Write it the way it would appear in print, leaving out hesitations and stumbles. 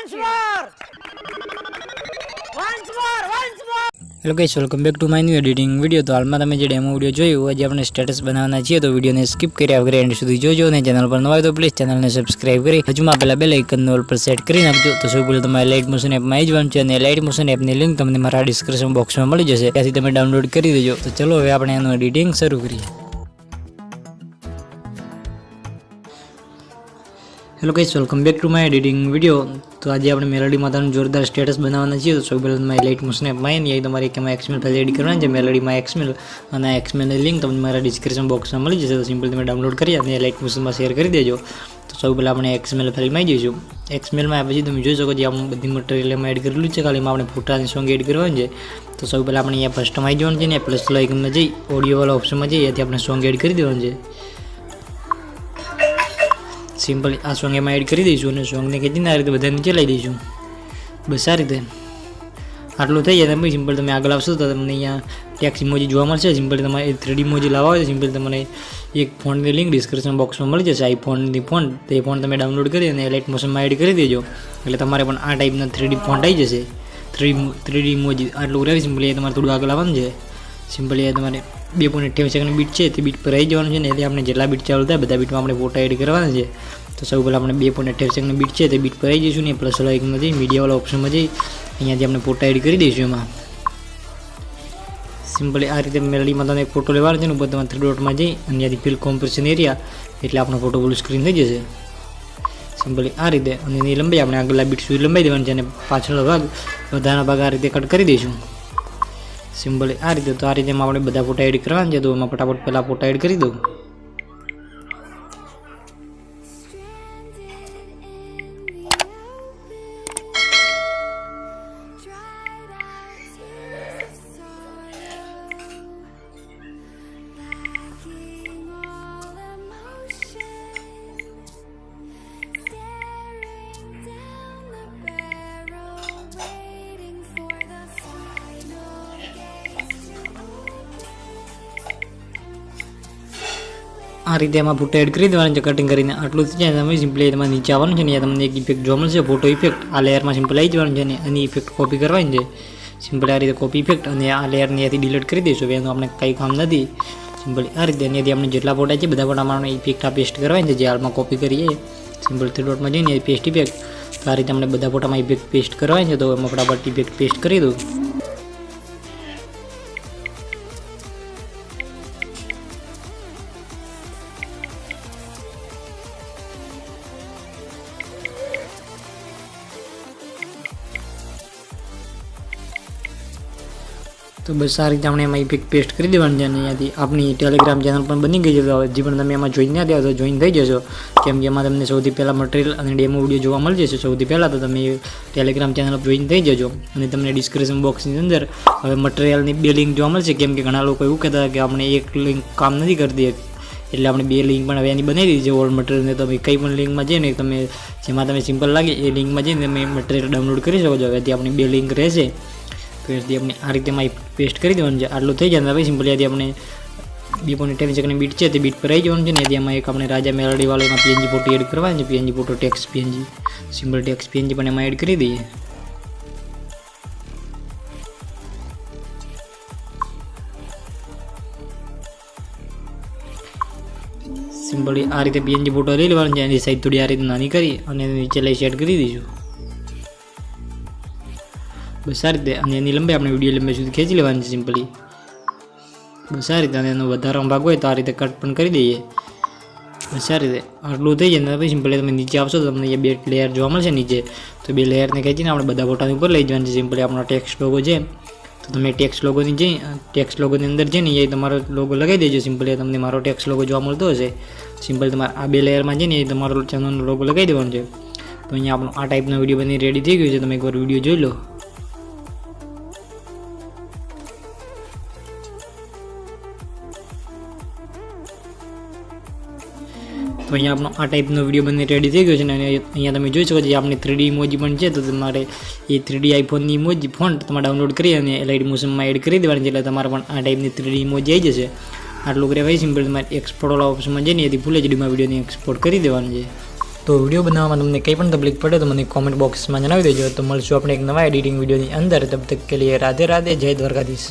Hello guys, welcome back to my new editing video. તો હાલમાં તમે જે ડેમો વિડીયો જોયું, આજે આપણે સ્ટેટસ બનાવવાના છીએ, તો વિડીયોને સ્કીપ કર્યા વગર એન્ડ સુધી જોજો. અને ચેનલ પર નવા હોય તો પ્લીઝ ચેનલને સબસ્ક્રાઇબ કરી હજુમાં પહેલાં બેલ આઇકનને ઓલ પર સેટ કરી નાખજો. તો સૌ પહેલાં તમારે લાઇટ મોશન એપમાં આવી જવાનું છે, અને લાઇટ મોશન એપની લિંક તમને મારા ડિસ્ક્રિપ્શન બોક્સમાં મળી જશે, ત્યાંથી તમે ડાઉનલોડ કરી દેજો. તો ચલો હવે આપણે એનું એડિટિંગ શરૂ કરીએ. Hello guys, welcome back to my editing video. તો આજે આપણે મેલોડી માતાનું જોરદાર સ્ટેટસ બનાવવાના છીએ. તો સૌ પહેલાં તમારી લાઇટ મોશન એપમાં આવીને તમારે એમાં એક્સમેલ ફાઇલ એડિટ કરવાની છે, મેલોડીમાં એક્સમેલ, અને આ એક્સમેલની લિંક તમને મારા ડિસ્ક્રિપ્શન બોક્સમાં મળી જશે. તો સિમ્પલ તમે ડાઉનલોડ કરી અને લાઇટ મોશનમાં શેર કરી દેજો. તો સૌ પહેલાં આપણે એક્સમેલ ફાઇલમાં આવી જઈશું. એક્સમેલમાં પછી તમે જોઈ શકો છો આપણે બધી મટીરિયલ એમાં એડ કરેલું છે, ખાલી આપણે ફોટા અને સોંગ એડ કરવાનું છે. તો સૌ પહેલાં આપણે અહીંયા ફર્સ્ટમાં આવી જવાનું છે ને પ્લસ આઇકનમાં જઈ ઓડિયોવાળા ઓપ્શનમાં જઈ ત્યાંથી આપણે સોંગ એડ કરી દેવાનું છે. સિમ્પલી આ સોંગ એમાં એડ કરી દઈશું અને સોંગને ખેંચીને આ રીતે બધા નીચે લઈ દઈશું. બસ આ રીતે આટલું થઈ જાય. તમે સિમ્પલ તમે આગળ આવશો તો તમને અહીંયા ટેક્સ ઇમોજી જોવા મળશે. સિમ્પલ તમારે 3D ઇમોજી લાવવા હોય તો સિમ્પલ તમને એક ફોનની લિંક ડિસ્ક્રિપ્શન બોક્સમાં મળી જશે. આઈફોનની ફોન, તે ફોન તમે ડાઉનલોડ કરી અને લાઇટ મોશનમાં એડ કરી દેજો, એટલે તમારે પણ આ ટાઈપના 3D ફોન્ટ આવી જશે. 3D ઇમોજી આટલું રહે. સિમ્પલી તમારે થોડું આગળ આવવાનું છે. સિમ્પલી તમારે 2.28 સેકન્ડ બીટ છે તે બીટ પર આવી જવાનું છે ને, એટલે આપણે જેટલા બીટ ચાલુ થાય બધા બીટમાં આપણે ફોટા એડ કરવાના છે. તો સૌ પહેલાં આપણે 2.28 સેકન્ડ બીટ છે તે બીટ પર આવી જઈશું ને પ્લસ આઇકનમાં જઈ મીડિયાવાળા ઓપ્શનમાં જઈ અહીંયાથી આપણે ફોટા એડ કરી દઈશું. એમાં સિમ્પલી આ રીતે મેલોડીમાં તમને એક ફોટો લેવાનો છે ને, ઉપર તમારે 3 ડોટમાં જઈ અને ત્યાંથી ફિલ કોમ્પ્રેશન એરિયા, એટલે આપણો ફોટો ફૂલ સ્ક્રીન થઈ જશે. સિમ્પલી આ રીતે. અને એની લંબાઈ આપણે આગળના બીટ સુધી લંબાઈ દેવાની છે અને પાછળનો ભાગ બધાના ભાગ આ રીતે કટ કરી દઈશું. સિમ્પલી આ રીતે. તો આ રીતે આપણે બધા ફોટા એડ કરવાના છે. તો એમાં ફટાફટ પહેલાં ફોટા એડ કરી દઉં. આ રીતે એમાં ફોટો એડ કરી દેવાનું છે કટિંગ કરીને. આટલું જ છે. તમે સિમ્પલી તમારે નીચે આવવાનું છે ને, તમને એક ઇફેક્ટ જોવા મળશે, ફોટો ઇફેક્ટ. આ લેયરમાં સિમ્પલ આવી જવાનું છે અને એની ઇફેક્ટ કોપી કરવાની છે. સિમ્પલી આ રીતે કોપી ઇફેક્ટ, અને આ લેયરને અહીંયાથી ડિલીટ કરી દઈશું. એનું આપણે કંઈ કામ નથી. સિમ્પલી આ રીતે. અહીંયાથી આપણે જેટલા ફોટા છે બધા ફોટામાં આપણે ઇફેક્ટ આ પેસ્ટ કરવાની છે, જે હાલમાં કોપી કરીએ. સિમ્પલ 3 ડોટમાં જઈને પેસ્ટ ઇફેક્ટ. તો આ રીતે આપણે બધા ફોટામાં ઇફેક્ટ પેસ્ટ કરવાની છે. તો એમાં ફટાફટ ઇફેક્ટ પેસ્ટ કરી દઉં. તો બસ આ રીતે આપણે એમાં ઇફેક્ટ પેસ્ટ કરી દેવાની છે. અને અહીંયાથી આપણી ટેલિગ્રામ ચેનલ પણ બની ગઈ છે. તો હજી પણ તમે એમાં જોઈન ના થયા તો જોઈન થઈ જશો, કેમ કે એમાં તમને સૌથી પહેલાં મટીરિયલ અને ડેમો વિડીયો જોવા મળી જશે સૌથી પહેલાં. તો તમે ટેલિગ્રામ ચેનલ જોઈન થઈ જજો. અને તમને ડિસ્ક્રિપ્શન બોક્સની અંદર હવે મટીરિયલની 2 લિંક જોવા મળશે, કેમ કે ઘણા લોકો એવું કહેતા કે આપણે એક લિંક કામ નથી કરતી, એટલે આપણે 2 લિંક પણ હવે એની બનાવી દીધી છે ઓલ મટીરિયલને. તમે કંઈ પણ લિંકમાં જઈને તમે જેમાં તમે સિમ્પલ લાગે એ લિંકમાં જઈને તમે મટીરિયલ ડાઉનલોડ કરી શકો છો. હવેથી આપણી 2 લિંક રહેશે. તો એથી આપણે આ રીતે માં પેસ્ટ કરી દેવાનું છે. આટલું થઈ જાય. પછી સિમ્પલી આથી આપણે 2.28 સેકન્ડ બીટ છે તે બીટ પર આવી જવાનું છે ને, એથી એમાં એક આપણે રાજા મેલોડી વાળો એમાં PNG ફોટો એડ કરવાની છે. PNG photo tax PNG, simple tax PNG પણ એમાં એડ કરી દઈએ. સિમ્પલી આ રીતે PNG ફોટો લઈ લેવાનું છે. એની સાઈઝ થોડી આ રીતે નાની કરી અને નીચે લઈ સેટ કરી દઈશું. બસ આ રીતે. અને એની લંબાઈ આપણે વિડીયો લંબાઈ સુધી ખેંચી લેવાની છે સિમ્પલી. બસ આ રીતે. અને એનો વધારાનો ભાગ હોય તો આ રીતે કટ પણ કરી દઈએ. બસ આ રીતે. આટલું થઈ જાય. પછી સિમ્પલી તમે નીચે આવશો તો તમને 2 લેયર જોવા મળશે નીચે. તો 2 લેયરને ખેંચીને આપણે બધા ફોટાની ઉપર લઈ જવાની છે. સિમ્પલી આપણો ટેક્સ્ટ લોગો છે, તો તમે ટેક્સ્ટ લોગોની જઈ ટેક્સ્ટ લોગોની અંદર જઈને એ તમારો લોગો લગાવી દેજો. સિમ્પલી તમને મારો ટેક્સ્ટ લોગો જોવા મળતો હશે. સિમ્પલ તમારે આ 2 લેયરમાં જઈને એ તમારો ચેનલનો લોગો લગાવી દેવાનો છે. તો અહીંયા આપણો આ ટાઈપનો વિડીયો બની રેડી થઈ ગયો છે. તમે એકવાર વિડીયો જોઈ લો. તો અહીંયા આપણો આ ટાઈપનો વિડીયો બની રેડી થઈ ગયો છે. અને અહીંયા તમે જોઈ શકો છો આપણી 3D ઇમોજી પણ છે. તો તમારે એ 3D આઈફોનની ઇમોજી ફોન્ટ તમારે ડાઉનલોડ કરી અને લાઇટ મોશનમાં એડ કરી દેવાની છે, એટલે તમારે પણ આ ટાઈપની 3D ઇમોજી આવી જશે. આટલું કરે ભાઈ સિમ્પલ તમારે એક્સપોર્ટ વાળા ઓપ્શનમાં જઈને એથી ફૂલ એચડીમાં વિડીયોને એક્સપોર્ટ કરી દેવાનું છે. તો વિડીયો બનાવવામાં તમને કંઈ પણ તકલીફ પડે તો મને કોમેન્ટ બોક્સમાં જણાવી દેજો. તો મળશું આપણે એક નવા એડિટિંગ વિડીયોની અંદર. તબ તક કે લીએ રાધે રાધે, જય દ્વારકાધીશ.